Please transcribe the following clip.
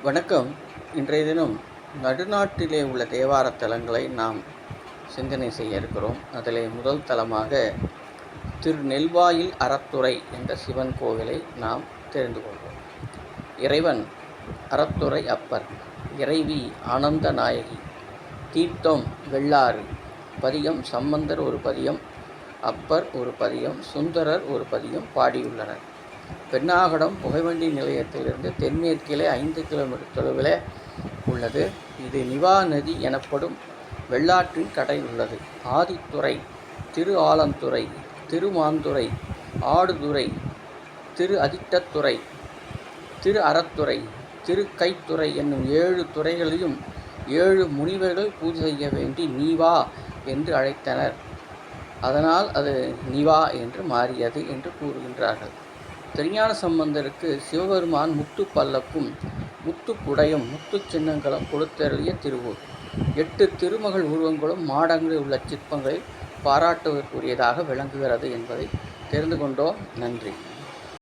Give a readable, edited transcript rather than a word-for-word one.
வணக்கம். இன்றைய தினம் நடுநாட்டிலே உள்ள தேவார தலங்களை நாம் சிந்தனை செய்ய இருக்கிறோம். அதிலே முதல் தலமாக திருநெல்வாயில் அறத்துறை என்ற சிவன் கோவிலை நாம் தெரிந்து கொள்வோம். இறைவன் அறத்துறை அப்பர், இறைவி ஆனந்த நாயகி, தீர்த்தம் வெள்ளாறு, பதிகம் சம்பந்தர் ஒரு பதியம், அப்பர் ஒரு பதியம், சுந்தரர் ஒரு பதியம் பாடியுள்ளனர். பெண்ணாகடம் புகைவண்டி நிலையத்திலிருந்து தென்மேற்கிலே 5 கிலோமீட்டர் தொலைவில் உள்ளது. இது நிவா நதி எனப்படும் வெள்ளாற்றின் கடை உள்ளது. ஆதித்துறை, திரு ஆலந்துறை, திருமாந்துறை, ஆடுதுறை, திரு அதிட்டத்துறை, திரு அறத்துறை, திரு கைத்துறை என்னும் 7 துறைகளையும் 7 முனிவர்கள் பூஜை செய்ய வேண்டி நீவா என்று அழைத்தனர். அதனால் அது நிவா என்று மாறியது என்று கூறுகின்றார்கள். திருஞான சம்பந்தருக்கு சிவபெருமான் முத்து பல்லக்கும் முத்து குடையும் முத்து சின்னங்களும் கொடுத்தருளிய திருவூர். 8 திருமகள் உருவங்களும் மாடங்களில் உள்ள சிற்பங்களில் பாராட்டுவதற்குரியதாக விளங்குகிறது என்பதை தெரிந்து கொண்டோம். நன்றி.